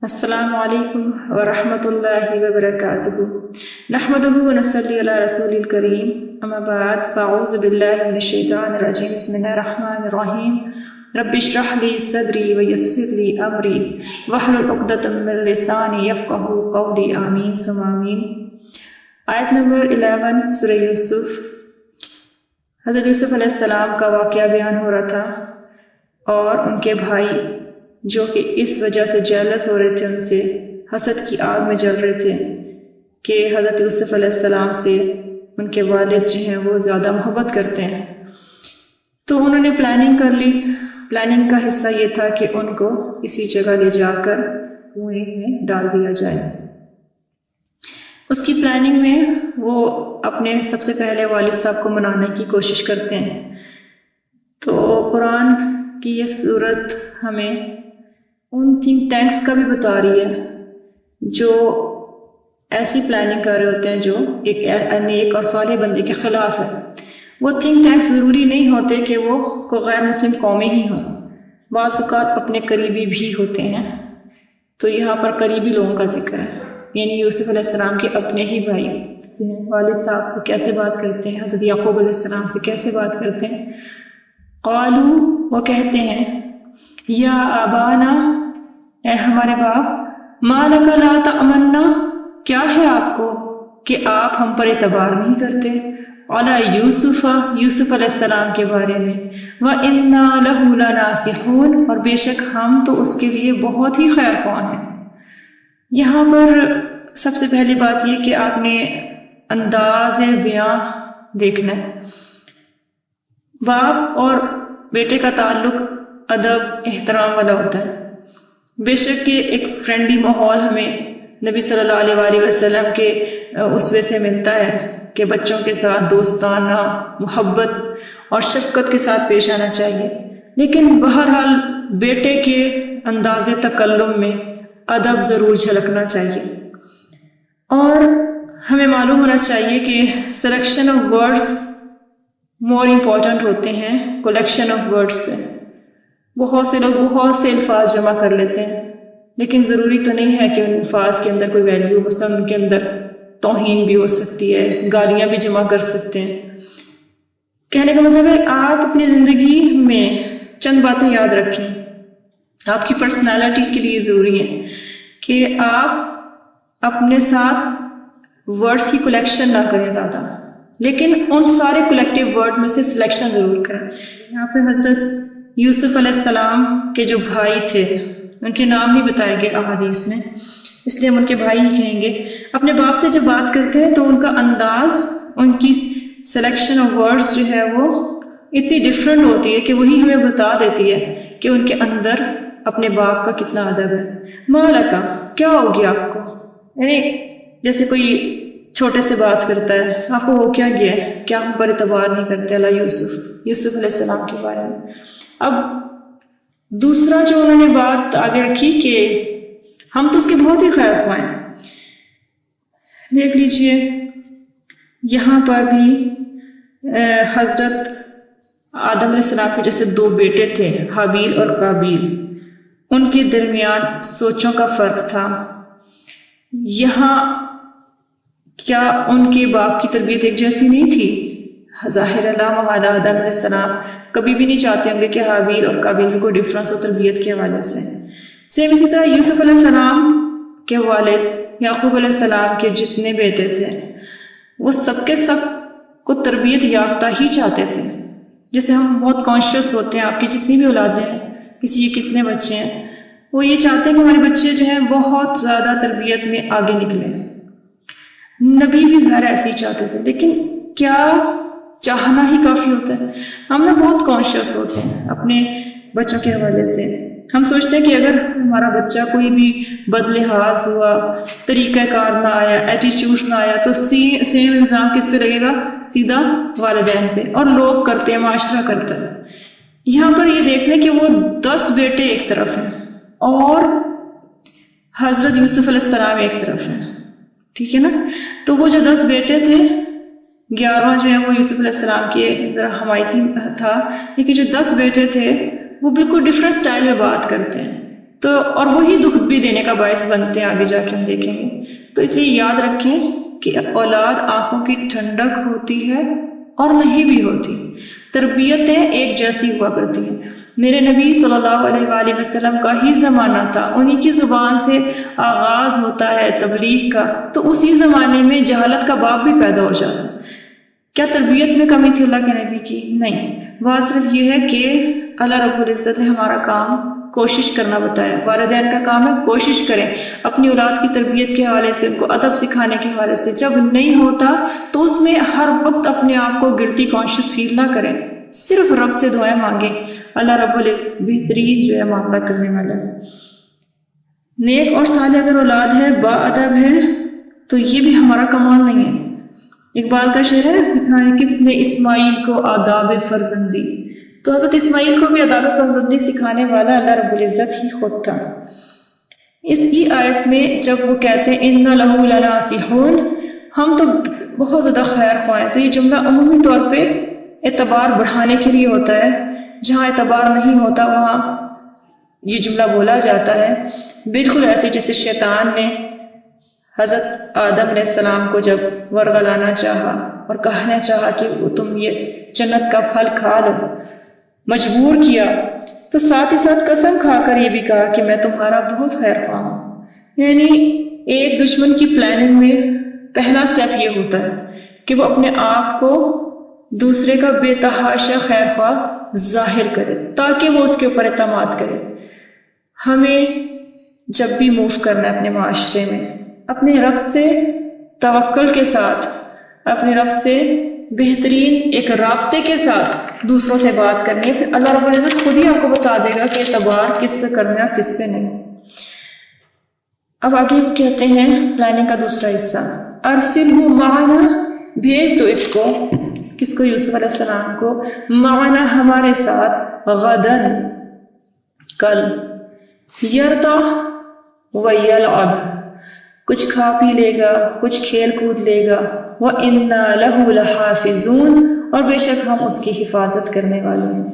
السلام علیکم ورحمۃ اللہ وبرکاتہ نحمدہ ونصلی علی رسول الکریم اما بعد فاعوذ باللہ من الشیطان الرجیم بسم اللہ الرحمن الرحیم رب اشرح لی صدری ویسر لی امری واحلل عقدۃ من لسانی یفقہوا قولی آمین ثم آمین۔ آیت نمبر 11 سورہ یوسف۔ حضرت یوسف علیہ السلام کا واقعہ بیان ہو رہا تھا اور ان کے بھائی جو کہ اس وجہ سے جیلس ہو رہے تھے، ان سے حسد کی آگ میں جل رہے تھے کہ حضرت یوسف علیہ السلام سے ان کے والد جو ہیں وہ زیادہ محبت کرتے ہیں۔ تو انہوں نے پلاننگ کر لی۔ پلاننگ کا حصہ یہ تھا کہ ان کو کسی جگہ لے جا کر کنویں میں ڈال دیا جائے۔ اس کی پلاننگ میں وہ اپنے سب سے پہلے والد صاحب کو منانے کی کوشش کرتے ہیں۔ تو قرآن کی یہ صورت ہمیں ان تھنک ٹینکس کا بھی بتا رہی ہے جو ایسی پلاننگ کر رہے ہوتے ہیں جو ایک نیک اور صالح بندے کے خلاف ہے۔ وہ تھنک ٹینکس ضروری نہیں ہوتے کہ وہ کوئی غیر مسلم قومیں ہی ہوں، بعض اوقات اپنے قریبی بھی ہوتے ہیں۔ تو یہاں پر قریبی لوگوں کا ذکر ہے، یعنی یوسف علیہ السلام کے اپنے ہی بھائی والد صاحب سے کیسے بات کرتے ہیں، حضرت یعقوب علیہ السلام سے کیسے بات کرتے ہیں۔ قالو، وہ کہتے ہیں، یا آبانا، اے ہمارے باپ، ما لک لا تأمنا، کیا ہے آپ کو کہ آپ ہم پر اعتبار نہیں کرتے، علی یوسف، یوسف علیہ السلام کے بارے میں، وَإِنَّا لَهُ لَنَاصِحُونَ، اور بے شک ہم تو اس کے لیے بہت ہی خیر خواہ ہیں۔ یہاں پر سب سے پہلی بات یہ کہ آپ نے انداز بیاں دیکھنا ہے۔ باپ اور بیٹے کا تعلق ادب احترام والا ہوتا ہے۔ بے شک کہ ایک فرینڈلی ماحول ہمیں نبی صلی اللہ علیہ وآلہ وسلم کے اسوے سے ملتا ہے کہ بچوں کے ساتھ دوستانہ محبت اور شفقت کے ساتھ پیش آنا چاہیے، لیکن بہرحال بیٹے کے انداز تکلم میں ادب ضرور جھلکنا چاہیے۔ اور ہمیں معلوم ہونا چاہیے کہ selection of words more important ہوتے ہیں کلیکشن آف ورڈز سے۔ بہت سے لوگ بہت سے الفاظ جمع کر لیتے ہیں، لیکن ضروری تو نہیں ہے کہ ان الفاظ کے اندر کوئی ویلیو، مثلا ان کے اندر توہین بھی ہو سکتی ہے، گالیاں بھی جمع کر سکتے ہیں۔ کہنے کا مطلب ہے آپ اپنی زندگی میں چند باتیں یاد رکھیں، آپ کی پرسنالٹی کے لیے ضروری ہے کہ آپ اپنے ساتھ ورڈز کی کلیکشن نہ کریں زیادہ، لیکن ان سارے کلیکٹیو ورڈ میں سے سلیکشن ضرور کریں۔ یہاں پہ حضرت یوسف علیہ السلام کے جو بھائی تھے، ان کے نام نہیں بتائے گئے احادیث میں، اس لیے ہم ان کے بھائی ہی کہیں گے۔ اپنے باپ سے جب بات کرتے ہیں تو ان کا انداز، ان کی سلیکشن آف ورڈز جو ہے وہ اتنی ڈفرینٹ ہوتی ہے کہ وہی ہمیں بتا دیتی ہے کہ ان کے اندر اپنے باپ کا کتنا ادب ہے۔ مالکا، کیا ہوگی آپ کو، یعنی جیسے کوئی چھوٹے سے بات کرتا ہے، آپ کو ہو کیا گیا ہے، کیا ہم پر اعتبار نہیں کرتے اللہ یوسف علیہ السلام کے بارے میں۔ اب دوسرا جو انہوں نے بات آگے رکھی کہ ہم تو اس کے بہت ہی خیر خواہ ہیں۔ دیکھ لیجئے یہاں پر بھی حضرت آدم علیہ السلام کے جیسے دو بیٹے تھے، حابیل اور قابیل، ان کے درمیان سوچوں کا فرق تھا۔ یہاں کیا ان کے باپ کی تربیت ایک جیسی نہیں تھی؟ ظاہر اللہ محالہ آدم علیہ السلام کبھی بھی نہیں چاہتے ہوں گے کہ حابیل اور قابیل میں کوئی ڈفرنس ہو تربیت کے حوالے سے۔ سیم اسی طرح یوسف علیہ السلام کے والد یعقوب علیہ السلام کے جتنے بیٹے تھے وہ سب کے سب کو تربیت یافتہ ہی چاہتے تھے۔ جیسے ہم بہت کانشیس ہوتے ہیں، آپ کی جتنی بھی اولادیں ہیں، کسی کے کتنے بچے ہیں، وہ یہ چاہتے ہیں کہ ہمارے بچے جو ہیں بہت زیادہ تربیت میں آگے نکلیں۔ نبی بھی ظاہر ایسے ہی چاہتے تھے، لیکن کیا چاہنا ہی کافی ہوتا ہے؟ ہم نا بہت کانشیس ہوتے ہیں اپنے بچوں کے حوالے سے۔ ہم سوچتے ہیں کہ اگر ہمارا بچہ کوئی بھی بد لحاظ ہوا، طریقہ کار نہ آیا، ایٹیچیوڈز نہ آیا، تو سیم الزام کس پہ لگے گا؟ سیدھا والدین پہ، اور لوگ کرتے ہیں، معاشرہ کرتا ہے۔ یہاں پر یہ دیکھ لیں کہ وہ 10 بیٹے ایک طرف ہیں اور حضرت یوسف علیہ السلام ایک طرف ہیں، ٹھیک ہے نا؟ تو وہ جو 10 بیٹے تھے، 11واں جو ہے وہ یوسف علیہ السلام کے ذرا حمایتی تھا، لیکن جو 10 بیٹے تھے وہ بالکل ڈفرینٹ سٹائل میں بات کرتے ہیں۔ تو اور وہی دکھ بھی دینے کا باعث بنتے ہیں، آگے جا کے ہم دیکھیں گے۔ تو اس لیے یاد رکھیں کہ اولاد آنکھوں کی ٹھنڈک ہوتی ہے اور نہیں بھی ہوتی، تربیتیں ایک جیسی ہوا کرتی ہیں۔ میرے نبی صلی اللہ علیہ وآلہ وسلم کا ہی زمانہ تھا، انہی کی زبان سے آغاز ہوتا ہے تبلیغ کا، تو اسی زمانے میں جہالت کا باب بھی پیدا ہو جاتا ہے۔ کیا تربیت میں کمی تھی اللہ کے نبی کی؟ نہیں، بات صرف یہ ہے کہ اللہ رب العزت نے ہمارا کام کوشش کرنا بتایا، والدین کا کام ہے کوشش کریں اپنی اولاد کی تربیت کے حوالے سے، ان کو ادب سکھانے کے حوالے سے۔ جب نہیں ہوتا تو اس میں ہر وقت اپنے آپ کو گلٹی کانشیس فیل نہ کریں، صرف رب سے دعائیں مانگیں، اللہ رب العزت بہترین جو ہے معاملہ کرنے والا ہے۔ نیک اور صالح اگر اولاد ہے، با ادب ہے، تو یہ بھی ہمارا کمال نہیں ہے۔ اقبال کا شعر ہے، سکھائیں کس نے اسماعیل کو آداب فرزندی، تو حضرت اسماعیل کو بھی آداب فرزندی سکھانے والا اللہ رب العزت ہی خود تھا۔ اس کی آیت میں جب وہ کہتے ہیں اِنَّ لَهُ لَنَاصِحُونَ، ہم تو بہت زیادہ خیر خواہ ہیں، تو یہ جملہ عمومی طور پہ اعتبار بڑھانے کے لیے ہوتا ہے، جہاں اعتبار نہیں ہوتا وہاں یہ جملہ بولا جاتا ہے۔ بالکل ایسے جیسے شیطان نے حضرت آدم علیہ السلام کو جب ورغلانا چاہا اور کہنا چاہا کہ تم یہ جنت کا پھل کھا لو، مجبور کیا، تو ساتھ ہی ساتھ قسم کھا کر یہ بھی کہا کہ میں تمہارا بہت خیر خواہ ہوں۔ یعنی ایک دشمن کی پلاننگ میں پہلا سٹیپ یہ ہوتا ہے کہ وہ اپنے آپ کو دوسرے کا بے تحاشا خیر خواہ ظاہر کرے تاکہ وہ اس کے اوپر اعتماد کرے۔ ہمیں جب بھی موو کرنا ہے اپنے معاشرے میں، اپنے رب سے توکل کے ساتھ، اپنے رب سے بہترین ایک رابطے کے ساتھ دوسروں سے بات کرنی ہے، پھر اللہ رب العزت خود ہی آپ کو بتا دے گا کہ اعتبار کس پہ کرنا ہے اور کس پہ نہیں۔ اب آگے کہتے ہیں پلاننگ کا دوسرا حصہ، ارسلہ معنا، بھیج دو اس کو، کس کو؟ یوسف علیہ السلام کو، معنا ہمارے ساتھ، غدن کل، یرتع ویلعب، کچھ کھا پی لے گا، کچھ کھیل کود لے گا، وَإِنَّا لَهُ لَحَافِظُونَ، اور بے شک ہم اس کی حفاظت کرنے والے ہیں۔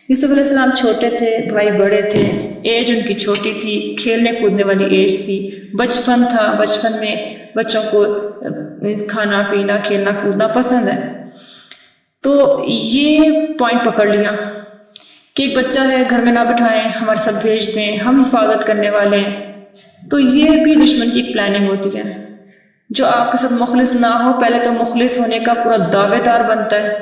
یوسف علیہ السلام چھوٹے تھے، بھائی بڑے تھے، ایج ان کی چھوٹی تھی، کھیلنے کودنے والی ایج تھی، بچپن تھا، بچپن میں بچوں کو کھانا پینا کھیلنا کودنا پسند ہے۔ تو یہ پوائنٹ پکڑ لیا کہ ایک بچہ ہے، گھر میں نہ بٹھائیں، ہمارے ساتھ بھیج دیں، ہم حفاظت کرنے والے ہیں۔ تو یہ بھی دشمن کی ایک پلاننگ ہوتی ہے، جو آپ کے ساتھ مخلص نہ ہو، پہلے تو مخلص ہونے کا پورا دعوے دار بنتا ہے،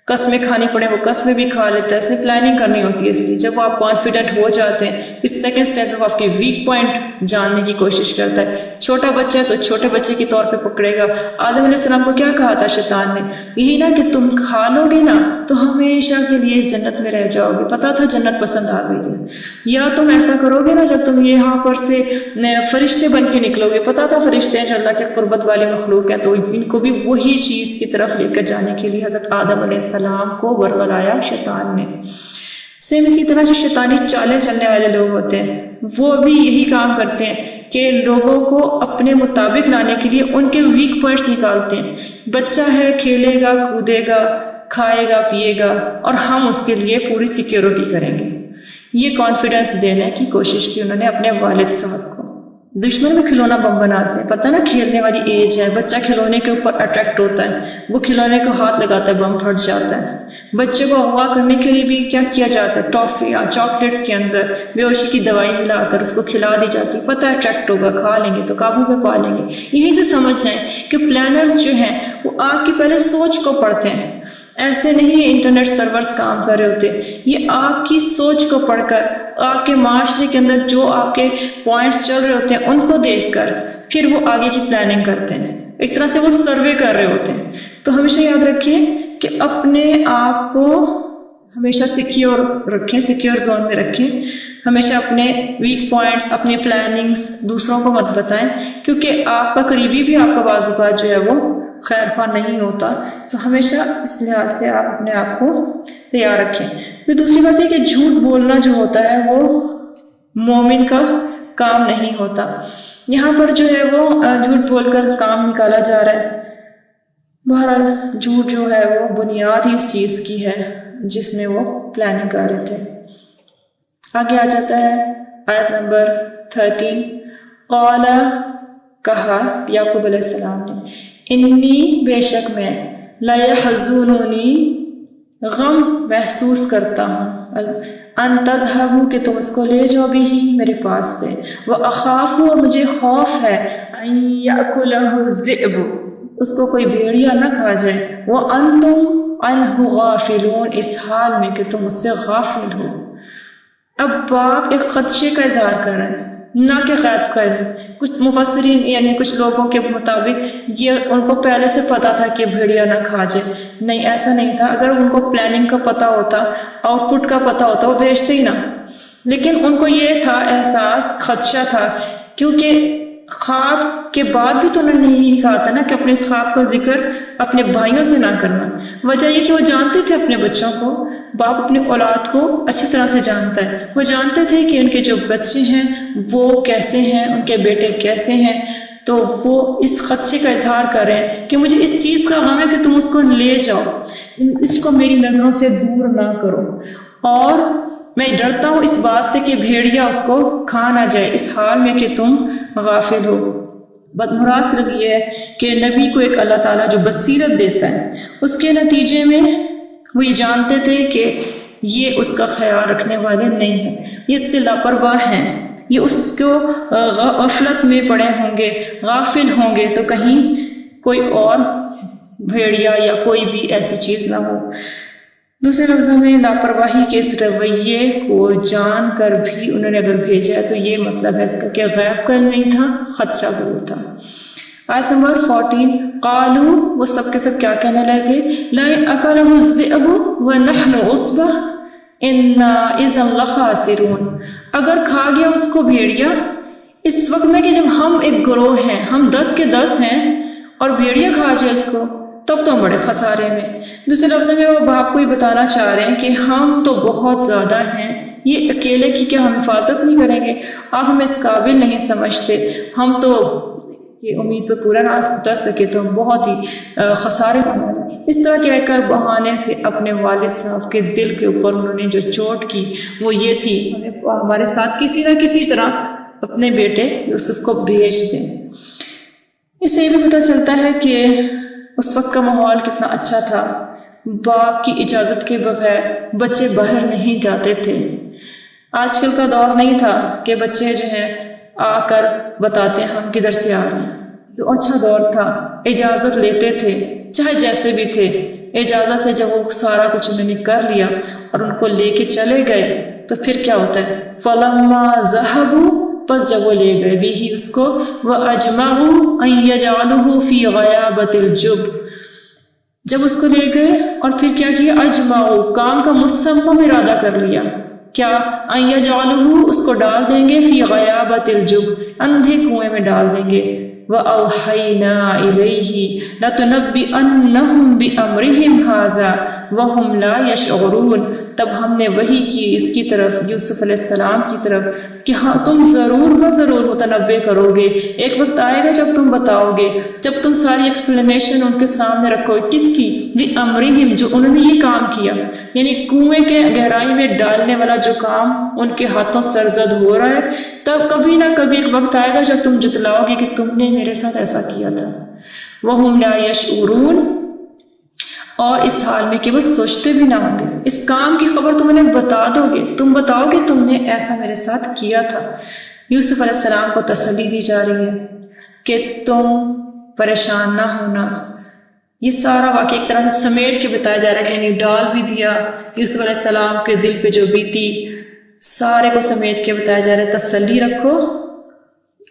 قسمیں کھانی پڑے وہ قسمیں بھی کھا لیتا ہے، اس نے پلاننگ کرنی ہوتی ہے۔ اس لیے جب آپ کانفیڈنٹ ہو جاتے ہیں، اس سیکنڈ سٹیپ میں آپ کی ویک پوائنٹ جاننے کی کوشش کرتا ہے۔ چھوٹا بچہ ہے تو چھوٹے بچے کے طور پہ پکڑے گا۔ آدم علیہ السلام کو کیا کہا تھا شیطان نے؟ یہی نا کہ تم کھا لو گے نا تو ہمیشہ کے لیے اس جنت میں رہ جاؤ گے۔ پتا تھا جنت پسند آ گئی ہے، یا تم ایسا کرو گے نا جب تم یہاں پر سے فرشتے بن کے نکلو گے، پتا تھا فرشتے ہیں جو اللہ کے قربت والے مخلوق ہیں، تو ان کو بھی وہی چیز کی طرف لے کر جانے کے لیے حضرت آدم علیہ السلام کو ورغلایا شیطان نے۔ سیم اسی طرح جو شیطانی چالیں چلنے والے لوگ ہوتے ہیں وہ بھی یہی کام کرتے ہیں کہ لوگوں کو اپنے مطابق لانے کے لیے ان کے ویک پوائنٹس نکالتے ہیں۔ بچہ ہے، کھیلے گا کودے گا کھائے گا پیے گا اور ہم اس کے لیے پوری سیکیورٹی کریں گے۔ یہ کانفیڈنس دینے کی کوشش کی انہوں نے اپنے والد صاحب کو۔ دشمن میں کھلونا بم بناتے ہیں، پتہ نا کھیلنے والی ایج ہے، بچہ کھلونے کے اوپر اٹریکٹ ہوتا ہے، وہ کھلونے کو ہاتھ لگاتا ہے بم پھٹ جاتا ہے۔ بچے کو اغوا کرنے کے لیے بھی کیا کیا جاتا ہے، ٹافی یا چاکلیٹس کے اندر بے ہوشی کی دوائی ملا کر اس کو کھلا دی جاتی ہے، پتہ اٹریکٹ ہوگا، کھا لیں گے تو قابو میں پا لیں گے۔ یہی سے سمجھ جائیں کہ پلانرز جو ہیں وہ آپ کی پہلے سوچ کو پڑھتے ہیں، ایسے نہیں انٹرنیٹ سرورز کام کر رہے ہوتے، یہ آپ کی سوچ کو پڑھ کر، آپ کے معاشرے کے اندر جو آپ کے پوائنٹس چل رہے ہوتے ہیں ان کو دیکھ کر پھر وہ آگے کی پلاننگ کرتے ہیں۔ ایک طرح سے وہ سروے کر رہے ہوتے ہیں۔ تو ہمیشہ یاد رکھیں کہ اپنے آپ کو ہمیشہ سیکیور رکھیں، سیکیور زون میں رکھیں، ہمیشہ اپنے ویک پوائنٹس، اپنی پلاننگز دوسروں کو مت بتائیں، کیونکہ آپ کا قریبی بھی آپ کا بعض اوقات جو ہے وہ خیر خواہ نہیں ہوتا۔ تو ہمیشہ اس لحاظ سے آپ اپنے آپ کو تیار رکھیں۔ پھر دوسری بات ہے کہ جھوٹ بولنا جو ہوتا ہے وہ مومن کا کام نہیں ہوتا۔ یہاں پر جو ہے وہ جھوٹ بول کر کام نکالا جا رہا ہے۔ بہرحال جھوٹ جو ہے وہ بنیاد ہی اس چیز کی ہے جس میں وہ پلاننگ کر رہے تھے۔ آگے آ جاتا ہے آیت نمبر 13. قال کہا یعقوب علیہ السلام نے، انی بے شک میں، لا یحزننی غم محسوس کرتا ہوں، ان تذہبوا کہ تم اس کو لے جاؤ بھی میرے پاس سے، واخاف اور مجھے خوف ہے، ان یاکلہ الذئب اس کو کوئی بھیڑیا نہ کھا جائے، وانتم عنہ غافلون اس حال میں کہ تم اس سے غافل ہو۔ اب باپ ایک خدشے کا اظہار کر رہے ہیں، نہ کہ غیب کا علم۔ کچھ مفسرین یعنی کچھ لوگوں کے مطابق یہ ان کو پہلے سے پتا تھا کہ بھیڑیا نہ کھا جائے، نہیں ایسا نہیں تھا۔ اگر ان کو پلاننگ کا پتا ہوتا، آؤٹ پٹ کا پتا ہوتا، وہ بھیجتے ہی نہ۔ لیکن ان کو یہ تھا احساس، خدشہ تھا، کیونکہ خواب کے بعد بھی تو انہوں نے یہی کہا تھا نا کہ اپنے اس خواب کا ذکر اپنے بھائیوں سے نہ کرنا۔ وجہ یہ کہ وہ جانتے تھے اپنے بچوں کو، باپ اپنی اولاد کو اچھی طرح سے جانتا ہے، وہ جانتے تھے کہ ان کے جو بچے ہیں وہ کیسے ہیں، ان کے بیٹے کیسے ہیں، تو وہ اس خدشے کا اظہار کر رہے ہیں کہ مجھے اس چیز کا غم ہے کہ تم اس کو لے جاؤ، اس کو میری نظروں سے دور نہ کرو، اور میں ڈرتا ہوں اس بات سے کہ بھیڑیا اس کو کھا نہ جائے اس حال میں کہ تم غافل ہو۔ مراد صرف یہ ہے کہ نبی کو ایک اللہ تعالیٰ جو بصیرت دیتا ہے، اس کے نتیجے میں وہ یہ جانتے تھے کہ یہ اس کا خیال رکھنے والے نہیں ہیں، یہ اس سے لاپرواہ ہیں، یہ اس کو غفلت میں پڑے ہوں گے، غافل ہوں گے، تو کہیں کوئی اور بھیڑیا یا کوئی بھی ایسی چیز نہ ہو۔ دوسرے لفظوں میں لاپرواہی کے اس رویے کو جان کر بھی انہوں نے اگر بھیجا ہے تو یہ مطلب ہے اس کا کہ غیب کا نہیں تھا، خدشہ ضرور تھا۔ آیت نمبر 14. قالوا وہ سب کے سب کیا کہنے لگے، لئن اکلہ الذئب ونحن عصبہ انا اذا لخاسرون، اگر کھا گیا اس کو بھیڑیا اس وقت میں کہ جب ہم ایک گروہ ہیں، ہم 10 کے 10 ہیں، اور بھیڑیا کھا جائے اس کو، تب تو ہم بڑے خسارے میں۔ دوسرے لفظ میں وہ باپ کو یہ بتانا چاہ رہے ہیں کہ ہم تو بہت زیادہ ہیں، یہ اکیلے کی کیا ہم حفاظت نہیں کریں گے؟ آپ ہمیں اس قابل نہیں سمجھتے، ہم تو یہ امید پہ پورا نہ اتر سکے تو ہم بہت ہی خسارے ہونے۔ اس طرح کہہ کر بہانے سے اپنے والد صاحب کے دل کے اوپر انہوں نے جو چوٹ کی وہ یہ تھی، ہمارے ساتھ کسی نہ کسی طرح اپنے بیٹے یوسف کو بھیج دیں۔ اس سے یہ بھی پتہ چلتا ہے کہ اس وقت کا ماحول کتنا اچھا تھا، باپ کی اجازت کے بغیر بچے باہر نہیں جاتے تھے۔ آج کل کا دور نہیں تھا کہ بچے جو ہیں آ کر بتاتے ہم کدھر سے آ رہے ہیں، تو اچھا دور تھا، اجازت لیتے تھے چاہے جیسے بھی تھے، اجازت سے جب وہ سارا کچھ انہوں نے کر لیا اور ان کو لے کے چلے گئے تو پھر کیا ہوتا ہے، فلما ذهبوا پس جب وہ لے گئے بھی ہی اس کو، وَأَجْمَعُوا أَن يَجْعَلُوهُ فِي غَيَابَةِ الْجُبِّ جب اس کو لے گئے اور پھر کیا کیا، اجمعوا کام کا مصمم ارادہ کر لیا، کیا ان یجعلوہ اس کو ڈال دیں گے، فی غیابۃ الجب اندھے کنویں میں ڈال دیں گے، وأوحینا الیہ لتنبئنہم بامرہم ھذا وہم لا یشعرون تب ہم نے وحی کی اس کی طرف، یوسف علیہ السلام کی طرف، کہ ہاں تم ضرور ضرور متنبع کرو گے، ایک وقت آئے گا جب تم بتاؤ گے، جب تم ساری ایکسپلینیشن ان کے سامنے رکھو گے، کس کی، بِأَمْرِهِمْ جو انہوں نے یہ کام کیا، یعنی کنویں کے گہرائی میں ڈالنے والا جو کام ان کے ہاتھوں سرزد ہو رہا ہے، تب کبھی نہ کبھی ایک وقت آئے گا جب تم جتلاؤ گے کہ تم نے میرے ساتھ ایسا کیا تھا، وَهُمْ لَا يَشْعُرُونَ اور اس حال میں کہ وہ سوچتے بھی نہ ہوں گے، اس کام کی خبر تم انہیں بتا دو گے، تم بتاؤ گے تم نے ایسا میرے ساتھ کیا تھا۔ یوسف علیہ السلام کو تسلی دی جا رہی ہے کہ تم پریشان نہ ہونا۔ یہ سارا واقعہ ایک طرح سے سمیٹ کے بتایا جا رہا ہے، یعنی ڈال بھی دیا یوسف علیہ السلام کے دل پہ جو بیتی، سارے کو سمیٹ کے بتایا جا رہا ہے، تسلی رکھو،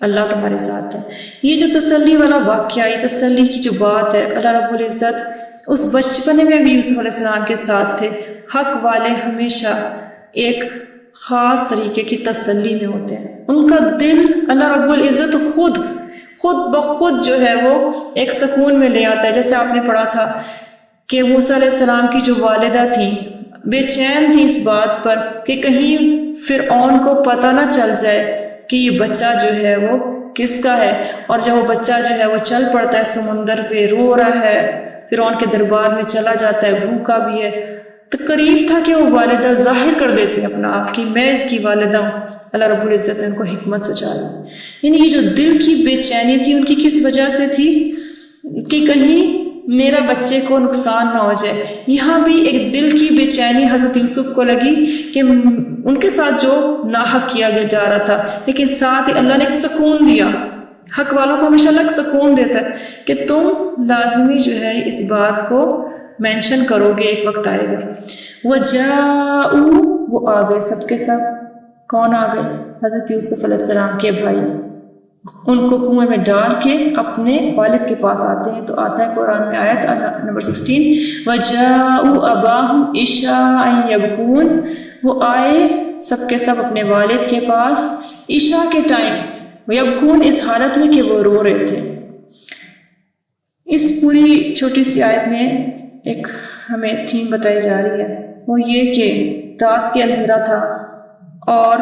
اللہ تمہارے ساتھ ہے۔ یہ جو تسلی والا واقعہ، یہ تسلی کی جو بات ہے، اللہ رب العزت اس بچپنے میں بھی یوسف علیہ السلام کے ساتھ تھے۔ حق والے ہمیشہ ایک خاص طریقے کی تسلی میں ہوتے ہیں، ان کا دل اللہ رب العزت خود بخود جو ہے وہ ایک سکون میں لے آتا ہے۔ جیسے آپ نے پڑھا تھا کہ موسیٰ علیہ السلام کی جو والدہ تھی بے چین تھی اس بات پر کہ کہیں فرعون کو پتہ نہ چل جائے کہ یہ بچہ جو ہے وہ کس کا ہے، اور جب وہ بچہ جو ہے وہ چل پڑتا ہے سمندر پہ، رو رہا ہے، فرعون کے دربار میں چلا جاتا ہے، بھوکا بھی ہے، تو قریب تھا کہ وہ والدہ ظاہر کر دیتی اپنا آپ کی، میں اس کی والدہ ہوں، اللہ رب العزت نے ان کو حکمت سے چالا. یعنی یہ جو دل کی بے چینی تھی ان کی کس وجہ سے تھی کہ کہیں میرا بچے کو نقصان نہ ہو جائے. یہاں بھی ایک دل کی بے چینی حضرت یوسف کو لگی کہ ان کے ساتھ جو ناحق کیا گیا جا رہا تھا، لیکن ساتھ ہی اللہ نے ایک سکون دیا. حق والوں کو ہمیشہ اللہ سکون دیتا ہے کہ تم لازمی جو ہے اس بات کو مینشن کرو گے، ایک وقت آئے گا. وَجَاءُوا، وہ آ گئے سب کے سب. کون آ گئے؟ حضرت یوسف علیہ السلام کے بھائی. ان کو کنویں میں ڈال کے اپنے والد کے پاس آتے ہیں. تو آتا ہے قرآن میں آیت نمبر 16، وَجَاءُوا أَبَاهُمْ عِشَاءً يَبْكُونَ، وہ آئے سب کے سب اپنے والد کے پاس عشاء کے ٹائم، یبکون، اس حالت میں کہ وہ رو رہے تھے. اس پوری چھوٹی سی آیت میں ایک ہمیں تھیم بتائی جا رہی ہے، وہ یہ کہ رات کے اندھیرا تھا اور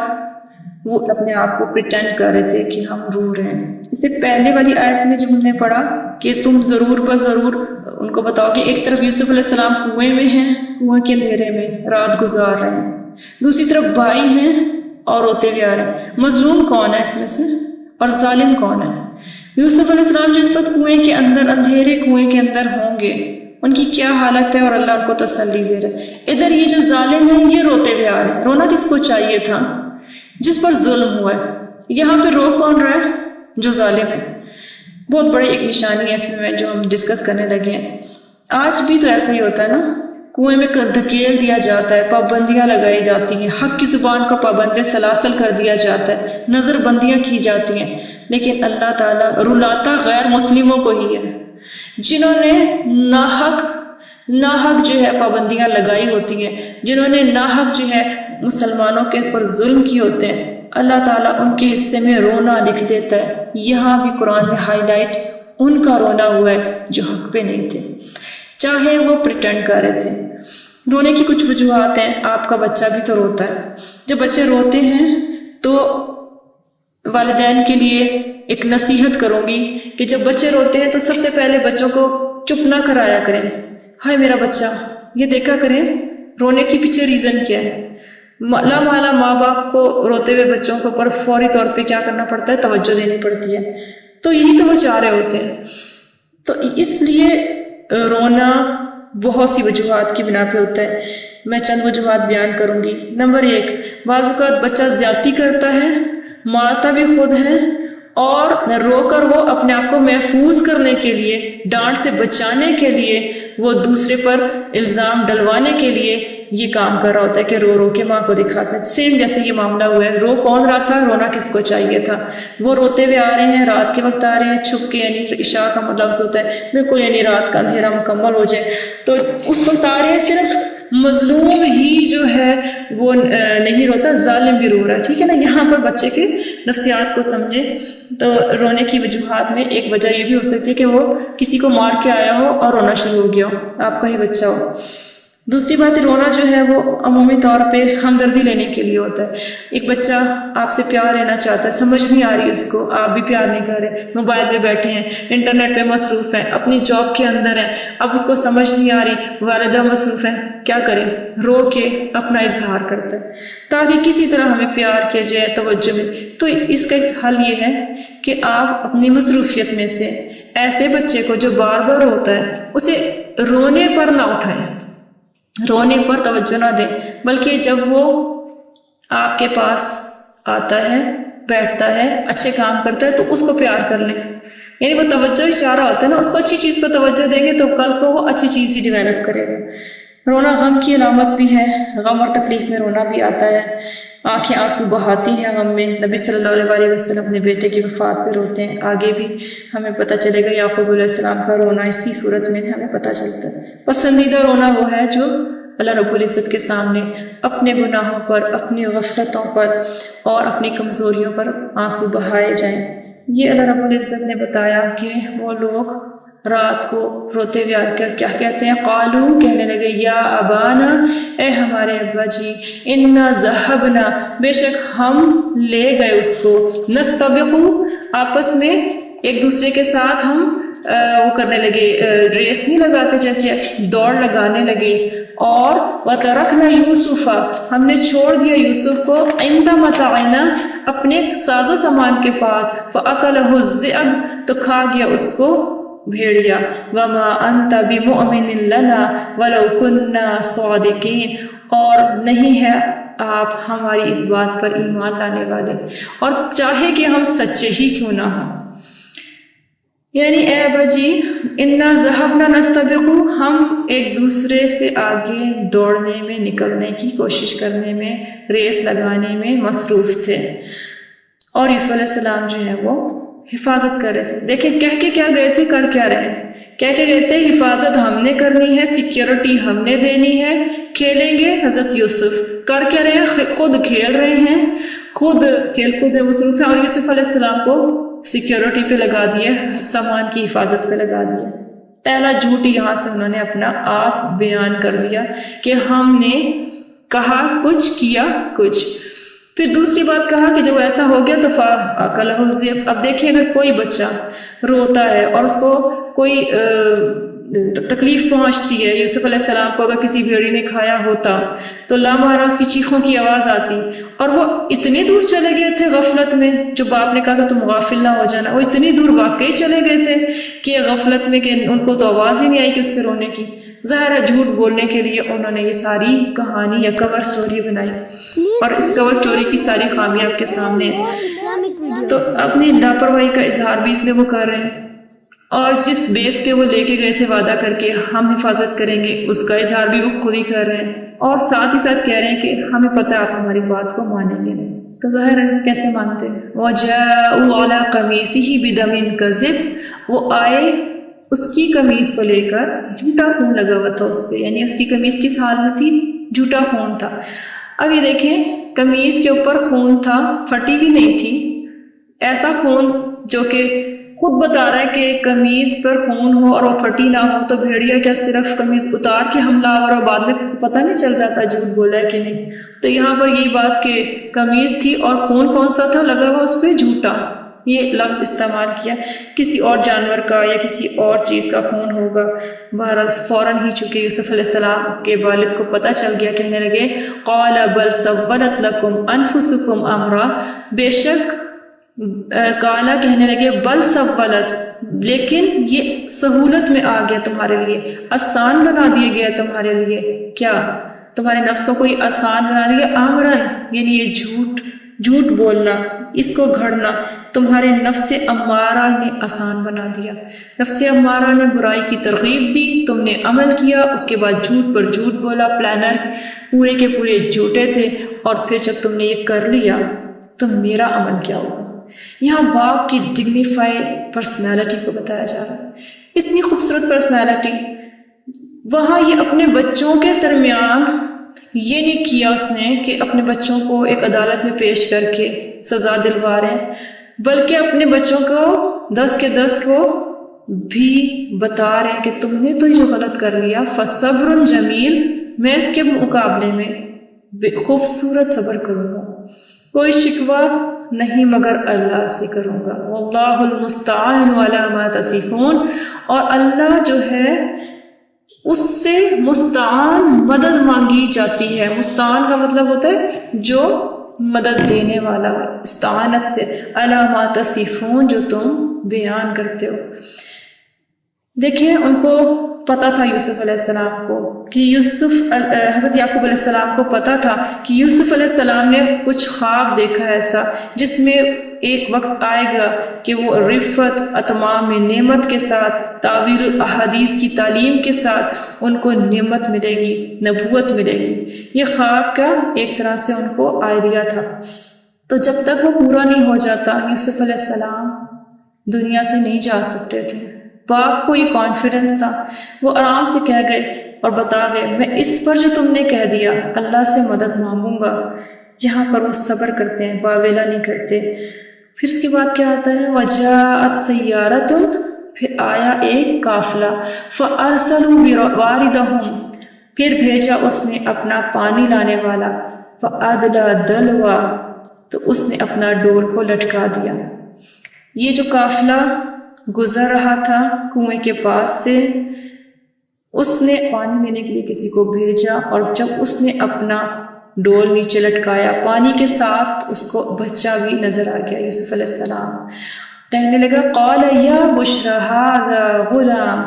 وہ اپنے آپ کو پریٹینڈ کر رہے تھے کہ ہم رو رہے ہیں. اس سے پہلے والی آیت میں جب ہم نے پڑھا کہ تم ضرور بضرور ان کو بتاؤ کہ ایک طرف یوسف علیہ السلام کنویں میں ہیں، کنویں کے اندھیرے میں رات گزار رہے ہیں، دوسری طرف بھائی ہیں اور روتے بھی آ رہے ہیں. مظلوم کون ہے اس میں سے اور ظالم کون ہے؟ یوسف علیہ السلام جو اس وقت کنویں کے اندر، اندھیرے کنویں کے اندر ہوں گے، ان کی کیا حالت ہے اور اللہ ان کو تسلی دے رہا ہے. ادھر یہ جو ظالم ہے یہ روتے ہوئے آ رہے ہیں. رونا کس کو چاہیے تھا؟ جس پر ظلم ہوا ہے. یہاں پہ رو کون رہا ہے؟ جو ظالم ہے. بہت بڑی ایک نشانی ہے اس میں جو ہم ڈسکس کرنے لگے ہیں. آج بھی تو ایسا ہی ہوتا ہے نا، کنویں میں دھکیل دیا جاتا ہے، پابندیاں لگائی جاتی ہیں، حق کی زبان کو پابند سلاسل کر دیا جاتا ہے، نظر بندیاں کی جاتی ہیں. لیکن اللہ تعالیٰ رلاتا غیر مسلموں کو ہی ہے، جنہوں نے ناحق جو ہے پابندیاں لگائی ہوتی ہیں، جنہوں نے ناحق جو ہے مسلمانوں کے اوپر ظلم کیے ہوتے ہیں. اللہ تعالیٰ ان کے حصے میں رونا لکھ دیتا ہے. یہاں بھی قرآن میں ہائی لائٹ ان کا رونا ہوا ہے جو حق پہ نہیں تھے، چاہے وہ پریٹینڈ کر رہے تھے. رونے کی کچھ وجوہات ہیں. آپ کا بچہ بھی تو روتا ہے. جب بچے روتے ہیں تو والدین کے لیے ایک نصیحت کروں گی کہ جب بچے روتے ہیں تو سب سے پہلے بچوں کو چپ نہ کرایا کریں. ہائے میرا بچہ، یہ دیکھا کریں رونے کے پیچھے ریزن کیا ہے. مالا ماں باپ کو روتے ہوئے بچوں کے اوپر فوری طور پہ کیا کرنا پڑتا ہے؟ توجہ دینی پڑتی ہے. تو یہی تو وہ چاہ رہے ہوتے ہیں. تو اس لیے رونا بہت سی وجوہات کی بنا پہ ہوتا ہے. میں چند وجوہات بیان کروں گی. نمبر 1، بعض اوقات بچہ زیادتی کرتا ہے، مارتا بھی خود ہے، اور رو کر وہ اپنے آپ کو محفوظ کرنے کے لیے، ڈانٹ سے بچانے کے لیے، وہ دوسرے پر الزام ڈلوانے کے لیے یہ کام کر رہا ہوتا ہے کہ رو رو کے ماں کو دکھاتا ہے. سیم جیسے یہ معاملہ ہوا ہے. رو کون رہا تھا؟ رونا کس کو چاہیے تھا؟ وہ روتے ہوئے آ رہے ہیں، رات کے وقت آ رہے ہیں، چھپ کے، یعنی عشاء کا لفظ ہوتا ہے بالکل، یعنی رات کا اندھیرا مکمل ہو جائے تو اس وقت آ رہے ہیں. صرف مظلوم ہی جو ہے وہ نہیں روتا، ظالم بھی رو رہا ہے. ٹھیک ہے نا. یہاں پر بچے کے نفسیات کو سمجھے. تو رونے کی وجوہات میں ایک وجہ یہ بھی ہو سکتی ہے کہ وہ کسی کو مار کے آیا ہو اور رونا شروع ہو گیا ہو، آپ کا ہی بچہ ہو. دوسری بات، رونا جو ہے وہ عمومی طور پہ ہمدردی لینے کے لیے ہوتا ہے. ایک بچہ آپ سے پیار لینا چاہتا ہے، سمجھ نہیں آ رہی اس کو، آپ بھی پیار نہیں کر رہے، موبائل پہ بیٹھے ہیں، انٹرنیٹ پہ مصروف ہیں، اپنی جاب کے اندر ہیں، اب اس کو سمجھ نہیں آ رہی، والدہ مصروف ہیں، کیا کرے؟ رو کے اپنا اظہار کرتا ہے تاکہ کسی طرح ہمیں پیار کیا جائے، توجہ میں. تو اس کا ایک حل یہ ہے کہ آپ اپنی مصروفیت میں سے ایسے بچے کو جو بار بار روتا ہے اسے رونے پر نہ اٹھائیں، رونے پر توجہ نہ دیں، بلکہ جب وہ آپ کے پاس آتا ہے، بیٹھتا ہے، اچھے کام کرتا ہے تو اس کو پیار کر لیں. یعنی وہ توجہ ہی چاہ رہا ہوتا ہے نا، اس کو اچھی چیز پر توجہ دیں گے تو کل کو وہ اچھی چیز ہی ڈیولپ کرے گا. رونا غم کی علامت بھی ہے. غم اور تکلیف میں رونا بھی آتا ہے. آنکھیں آنسو بہاتی ہیں غم میں. نبی صلی اللہ علیہ وسلم اپنے بیٹے کی وفات پہ روتے ہیں. آگے بھی ہمیں پتہ چلے گا یعقوب علیہ السلام کا رونا اسی صورت میں ہمیں پتہ چلتا ہے. پسندیدہ رونا وہ ہے جو اللہ رب العزت کے سامنے اپنے گناہوں پر، اپنی غفلتوں پر اور اپنی کمزوریوں پر آنسو بہائے جائیں. یہ اللہ رب العزت نے بتایا کہ وہ لوگ رات کو روتے ہوئے آ کر کیا کہتے ہیں؟ قالو، کہنے لگے، یا ابانا، اے ہمارے ابا جی، انا ذہبنا، بے شک ہم لے گئے اس کو، نستبقو، آپس میں ایک دوسرے کے ساتھ ہم وہ کرنے لگے، ریس نہیں لگاتے جیسے، دوڑ لگانے لگے، اور وَتَرَكْنَا يُوسُفَ ہم نے چھوڑ دیا یوسف کو عند متاعنا اپنے ساز و سامان کے پاس فَأَكَلَهُ الذِّئْبُ تو کھا گیا اس کو بھیڑیا وَمَا أَنْتَ بِمُؤْمِنٍ لَنَا وَلَوْ كُنَّا صَادِقِينَ اور نہیں ہے آپ ہماری اس بات پر ایمان لانے والے اور چاہے کہ ہم سچے ہی کیوں نہ ہوں. یعنی اے ابا جی انا ذهبنا نستبق ہم ایک دوسرے سے آگے دوڑنے میں نکلنے کی کوشش کرنے میں ریس لگانے میں مصروف تھے اور یوسف علیہ السلام جو ہے وہ حفاظت کر رہے تھے. دیکھیں کہہ کے کیا گئے تھے کر کیا رہے ہیں کہہ کے گئے تھے حفاظت ہم نے کرنی ہے سیکیورٹی ہم نے دینی ہے کھیلیں گے حضرت یوسف کر کیا رہے ہیں خود کھیل رہے ہیں خود کھیل کود میں مصروف ہیں اور یوسف علیہ السلام کو سیکیورٹی پہ لگا دیا سامان کی حفاظت پہ لگا دیا. پہلا جھوٹ یہاں سے انہوں نے اپنا آپ بیان کر دیا کہ ہم نے کہا کچھ کیا کچھ. پھر دوسری بات کہا کہ جب ایسا ہو گیا تو فَأَكَلَهُ الذِّئْبُ اب دیکھیں اگر کوئی بچہ روتا ہے اور اس کو کوئی تکلیف پہنچتی ہے یوسف علیہ السلام کو اگر کسی بھیڑی نے کھایا ہوتا تو لامحالہ اس کی چیخوں کی آواز آتی اور وہ اتنی دور چلے گئے تھے غفلت میں جو باپ نے کہا تھا تم غافل نہ ہو جانا وہ اتنی دور واقعی چلے گئے تھے کہ غفلت میں کہ ان کو تو آواز ہی نہیں آئی کہ اس کے رونے کی. ظاہر ہے جھوٹ بولنے کے لیے انہوں نے یہ ساری کہانی یا کور سٹوری بنائی اور اس کور سٹوری کی ساری خامیاں آپ کے سامنے ہیں. تو اپنی لاپرواہی کا اظہار بھی اس میں وہ کر رہے ہیں اور جس بیس پہ وہ لے کے گئے تھے وعدہ کر کے ہم حفاظت کریں گے اس کا اظہار بھی وہ خود ہی کر رہے ہیں اور ساتھ ہی ساتھ کہہ رہے ہیں کہ ہمیں پتہ ہے آپ ہماری بات کو مانیں گے نہیں. تو ظاہر ہے کیسے مانتے ہیں. وَجَاءُوا عَلَىٰ قَمِيصِهِ بِدَمٍ كَذِبٍ وہ آئے اس کی قمیص کو لے کر جھوٹا خون لگا ہوا تھا اس پہ یعنی اس کی قمیص کس حال میں تھی جھوٹا خون تھا. اب یہ دیکھیں قمیص کے اوپر خون تھا پھٹی بھی نہیں تھی ایسا خون جو کہ خود بتا رہا ہے کہ قمیص پر خون ہو اور وہ پھٹی نہ ہو تو بھیڑیا کیا صرف قمیص اتار کے حملہ آور اور بعد میں پتہ نہیں چل جاتا جھوٹ بولا ہے کہ نہیں. تو یہاں پر یہی بات کہ قمیص تھی اور خون کون سا تھا لگا ہوا اس پہ جھوٹا یہ لفظ استعمال کیا. کسی اور جانور کا یا کسی اور چیز کا خون ہوگا. بہرحال فوراً ہی چونکہ یوسف علیہ السلام کے والد کو پتہ چل گیا کہنے لگے قال بل سولت لکم انفسکم امرا بے شک کالا کہنے لگے بل سولت لیکن یہ سہولت میں آ گیا تمہارے لیے آسان بنا دیا گیا تمہارے لیے کیا تمہارے نفسوں کو یہ آسان بنا دیا امرن یعنی یہ جھوٹ بولنا اس کو گھڑنا تمہارے نفس امارہ نے آسان بنا دیا. نفس امارہ نے برائی کی ترغیب دی تم نے عمل کیا اس کے بعد جھوٹ پر جھوٹ بولا پلانر پورے کے پورے جھوٹے تھے اور پھر جب تم نے یہ کر لیا تو میرا عمل کیا ہوگا. یہاں باپ کی ڈگنیفائی پرسنالٹی کو بتایا جا رہا ہے اتنی خوبصورت پرسنالٹی. وہاں یہ اپنے بچوں کے درمیان یہ نہیں کیا اس نے کہ اپنے بچوں کو ایک عدالت میں پیش کر کے سزا دلوا رہے ہیں بلکہ اپنے بچوں کو 10 کے 10 کو بھی بتا رہے ہیں کہ تم نے تو یہ غلط کر لیا فصبر جمیل میں اس کے مقابلے میں خوبصورت صبر کروں گا کوئی شکوہ نہیں مگر اللہ سے کروں گا. واللہ المستعان علی ما تصفون اور اللہ جو ہے اس سے مستعان مدد مانگی جاتی ہے. مستعان کا مطلب ہوتا ہے جو مدد دینے والا استعانت سے علی ما تصفون جو تم بیان کرتے ہو. دیکھیں ان کو پتا تھا یوسف علیہ السلام کو کہ حضرت یعقوب علیہ السلام کو پتا تھا کہ یوسف علیہ السلام نے کچھ خواب دیکھا ایسا جس میں ایک وقت آئے گا کہ وہ رفت اتمام نعمت کے ساتھ تعویل الاحادیث کی تعلیم کے ساتھ ان کو نعمت ملے گی نبوت ملے گی. یہ خواب کا ایک طرح سے ان کو آئیڈیا تھا. تو جب تک وہ پورا نہیں ہو جاتا یوسف علیہ السلام دنیا سے نہیں جا سکتے تھے. باپ کو یہ کانفیڈنس تھا وہ آرام سے کہہ گئے اور بتا گئے میں اس پر جو تم نے کہہ دیا اللہ سے مدد مانگوں گا. یہاں پر وہ صبر کرتے ہیں باویلا نہیں کرتے. پھر اس کے بعد کیا آتا ہے وجاءت سیارۃ پھر آیا ایک قافلہ فارسلوا واردہم پھر بھیجا اس نے اپنا پانی لانے والا فادلی دلوا تو اس نے اپنا ڈول کو لٹکا دیا. یہ جو قافلہ گزر رہا تھا کنویں کے پاس سے اس نے پانی لینے کے لیے کسی کو بھیجا، اور جب اس نے اپنا ڈول نیچے لٹکایا پانی کے ساتھ اس کو بچہ بھی نظر آ گیا، یوسف علیہ السلام کہنے لگا قال یا بشرا ھذا غلام،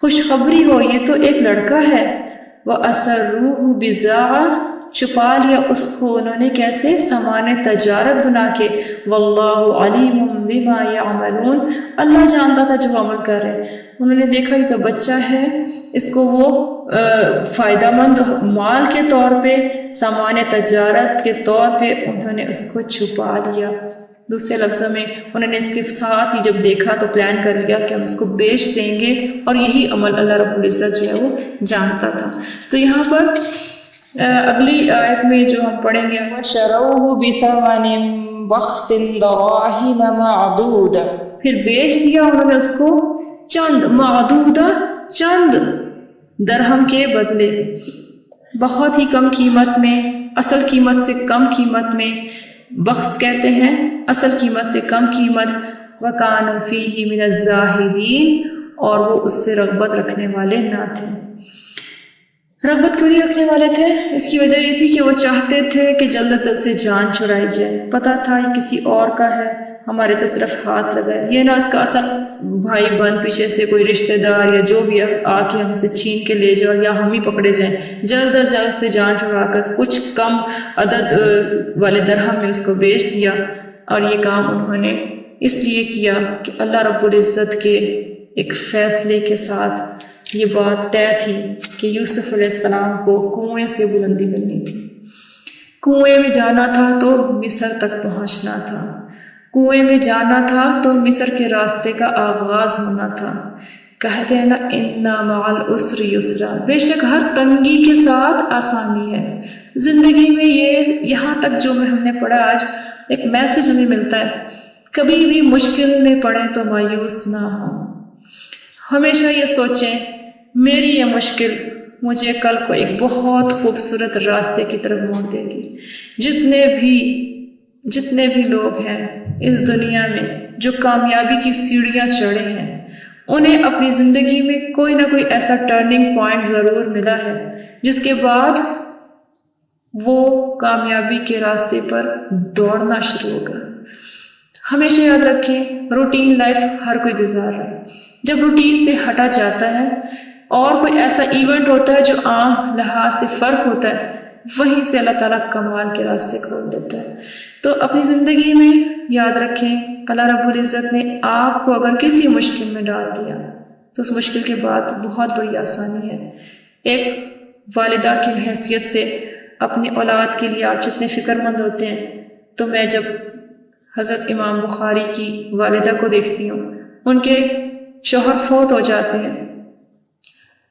خوشخبری ہو یہ تو ایک لڑکا ہے، وَأَسَرُّوهُ بِضَاعَةٍ، چھپا لیا اس کو انہوں نے کیسے؟ سامان تجارت بنا کے، واللہ علیم بما یعملون، اللہ جانتا تھا جو عمل کر رہے ہیں۔ انہوں نے دیکھا یہ تو بچہ ہے، اس کو وہ فائدہ مند مال کے طور پہ، سامان تجارت کے طور پہ انہوں نے اس کو چھپا لیا۔ دوسرے لفظوں میں انہوں نے اس کے ساتھ ہی جب دیکھا تو پلان کر لیا کہ ہم اس کو بیچ دیں گے، اور یہی عمل اللہ رب العزت جو ہے وہ جانتا تھا۔ تو یہاں پر اگلی آیت میں جو ہم پڑھیں گے، وَشَرَوْهُ بِثَمَنٍ بَخْسٍ دَرَاهِمَ مَعْدُودَةٍ، پھر بیچ دیا انہوں نے اس کو چند معدودہ، چند درہم کے بدلے، بہت ہی کم قیمت میں، اصل قیمت سے کم قیمت میں، بخس کہتے ہیں اصل قیمت سے کم قیمت، وَكَانُوا فِيهِ مِنَ الزَّاهِدِينَ، اور وہ اس سے رغبت رکھنے والے نہ تھے۔ رغبت کیوں نہیں رکھنے والے تھے؟ اس کی وجہ یہ تھی کہ وہ چاہتے تھے کہ جلد از جلد سے جان چھڑائی جائے، پتہ تھا یہ کسی اور کا ہے، ہمارے تو صرف ہاتھ لگائے، یہ نہ اس کا اصل بھائی بند پیچھے سے کوئی رشتہ دار یا جو بھی آ کے ہم سے چھین کے لے جاؤ، یا ہم ہی پکڑے جائیں، جلد از جلد سے جان چھڑا کر کچھ کم عدد والے درہم میں اس کو بیچ دیا۔ اور یہ کام انہوں نے اس لیے کیا کہ اللہ رب العزت کے ایک فیصلے کے ساتھ یہ بات طے تھی کہ یوسف علیہ السلام کو کنویں سے بلندی ملنی تھی، کنویں میں جانا تھا تو مصر تک پہنچنا تھا، کنویں میں جانا تھا تو مصر کے راستے کا آغاز ہونا تھا۔ کہتے ہیں نا اِنَّ مَعَ الْعُسْرِ یُسْرًا، بے شک ہر تنگی کے ساتھ آسانی ہے۔ زندگی میں یہاں تک جو ہم نے پڑھا آج ایک میسج ہمیں ملتا ہے، کبھی بھی مشکل میں پڑیں تو مایوس نہ ہوں، ہمیشہ یہ سوچیں میری یہ مشکل مجھے کل کو ایک بہت خوبصورت راستے کی طرف موڑ دے گی۔ جتنے بھی لوگ ہیں اس دنیا میں جو کامیابی کی سیڑھیاں چڑھے ہیں، انہیں اپنی زندگی میں کوئی نہ کوئی ایسا ٹرننگ پوائنٹ ضرور ملا ہے جس کے بعد وہ کامیابی کے راستے پر دوڑنا شروع ہوگا۔ ہمیشہ یاد رکھیں روٹین لائف ہر کوئی گزار رہا ہے، جب روٹین سے ہٹا جاتا ہے اور کوئی ایسا ایونٹ ہوتا ہے جو عام لحاظ سے فرق ہوتا ہے، وہیں سے اللہ تعالیٰ کمال کے راستے کھول دیتا ہے۔ تو اپنی زندگی میں یاد رکھیں اللہ رب العزت نے آپ کو اگر کسی مشکل میں ڈال دیا تو اس مشکل کے بعد بہت بڑی آسانی ہے۔ ایک والدہ کی حیثیت سے اپنی اولاد کے لیے آپ جتنے فکر مند ہوتے ہیں، تو میں جب حضرت امام بخاری کی والدہ کو دیکھتی ہوں، ان کے شوہر فوت ہو جاتے ہیں،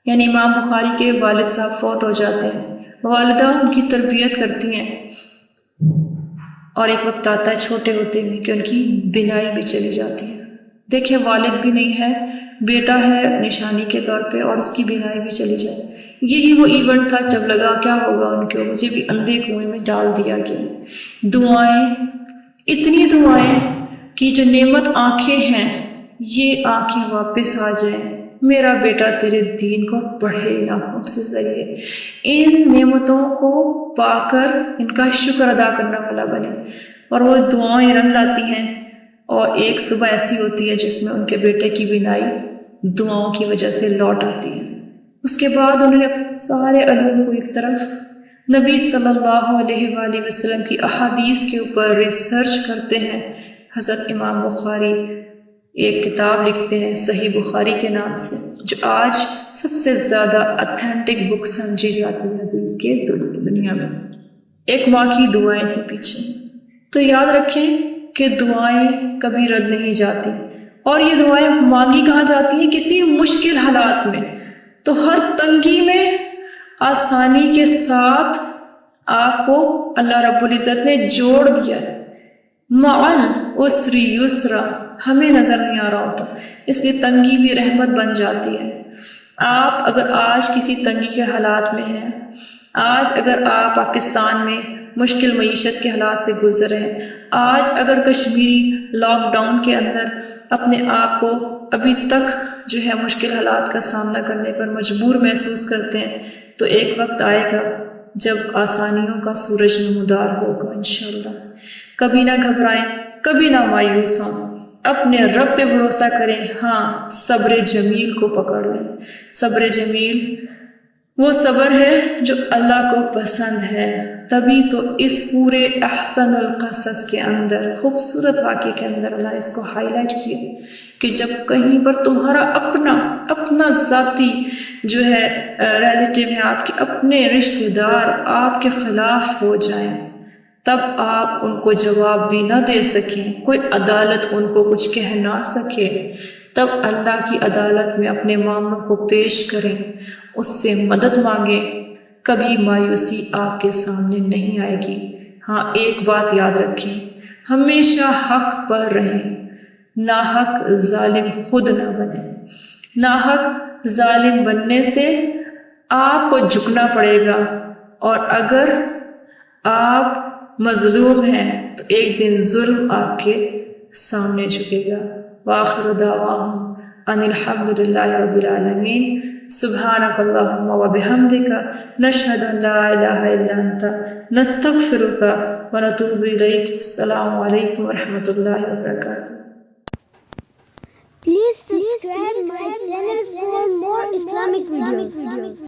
یعنی امام بخاری کے والد صاحب فوت ہو جاتے ہیں، والدہ ان کی تربیت کرتی ہیں، اور ایک وقت آتا ہے چھوٹے ہوتے میں کہ ان کی بینائی بھی چلی جاتی ہے۔ دیکھیں والد بھی نہیں ہے، بیٹا ہے نشانی کے طور پہ، اور اس کی بینائی بھی چلی جائے۔ یہی وہ ایونٹ تھا جب لگا کیا ہوگا ان کو، مجھے بھی اندھے کنویں میں ڈال دیا گیا۔ دعائیں، اتنی دعائیں کہ جو نعمت آنکھیں ہیں، یہ آنکھیں واپس آ جائیں، میرا بیٹا تیرے دین کو پڑھے آنکھوں سے ذریعے، ان نعمتوں کو پا کر ان کا شکر ادا کرنے والا بنے، اور وہ دعائیں رنگ لاتی ہیں۔ اور ایک صبح ایسی ہوتی ہے جس میں ان کے بیٹے کی بینائی دعاؤں کی وجہ سے لوٹ آتی ہے۔ اس کے بعد انہوں نے سارے علوم کو ایک طرف، نبی صلی اللہ علیہ وآلہ وسلم کی احادیث کے اوپر ریسرچ کرتے ہیں۔ حضرت امام بخاری ایک کتاب لکھتے ہیں صحیح بخاری کے نام سے، جو آج سب سے زیادہ اتھینٹک بک سمجھی جاتی ہے حدیث کے دنیا میں۔ ایک ماں کی دعائیں تھیں پیچھے۔ تو یاد رکھیں کہ دعائیں کبھی رد نہیں جاتی، اور یہ دعائیں مانگی کہاں جاتی ہیں؟ کسی مشکل حالات میں۔ تو ہر تنگی میں آسانی کے ساتھ آپ کو اللہ رب العزت نے جوڑ دیا ہے۔ مَعَ الْعُسْرِ یُسْرًا، ہمیں نظر نہیں آ رہا ہوتا، اس لیے تنگی بھی رحمت بن جاتی ہے۔ آپ اگر آج کسی تنگی کے حالات میں ہیں، آج اگر آپ پاکستان میں مشکل معیشت کے حالات سے گزر رہے ہیں، آج اگر کشمیری لاک ڈاؤن کے اندر اپنے آپ کو ابھی تک جو ہے مشکل حالات کا سامنا کرنے پر مجبور محسوس کرتے ہیں، تو ایک وقت آئے گا جب آسانیوں کا سورج نمودار ہوگا انشاءاللہ۔ کبھی نہ گھبرائیں، کبھی نہ مایوس ہوں، اپنے رب پہ بھروسہ کریں، ہاں صبر جمیل کو پکڑ لیں۔ صبر جمیل وہ صبر ہے جو اللہ کو پسند ہے، تبھی تو اس پورے احسن القصص کے اندر، خوبصورت واقعے کے اندر اللہ اس کو ہائی لائٹ کیا کہ جب کہیں پر تمہارا اپنا ذاتی جو ہے ریلیٹیو ہے، آپ کے اپنے رشتہ دار آپ کے خلاف ہو جائیں، تب آپ ان کو جواب بھی نہ دے سکیں، کوئی عدالت ان کو کچھ کہہ نہ سکے، تب اللہ کی عدالت میں اپنے معاملوں کو پیش کریں، اس سے مدد مانگیں، کبھی مایوسی آپ کے سامنے نہیں آئے گی۔ ہاں ایک بات یاد رکھیں، ہمیشہ حق پر رہیں، ناحق ظالم خود نہ بنیں۔ ناحق ظالم بننے سے آپ کو جھکنا پڑے گا، اور اگر آپ مظلوم ہیں تو ایک دن ظلم آپ کے سامنے جھکے گا۔ وآخر دعواہم ان الحمد للہ رب العالمین۔ سبحانک اللہم وبحمدک، نشہد ان لا الہ الا انت، نستغفرک ونتوب الیک۔ السلام علیکم ورحمۃ اللہ وبرکاتہ۔ Please subscribe my channel for more Islamic videos.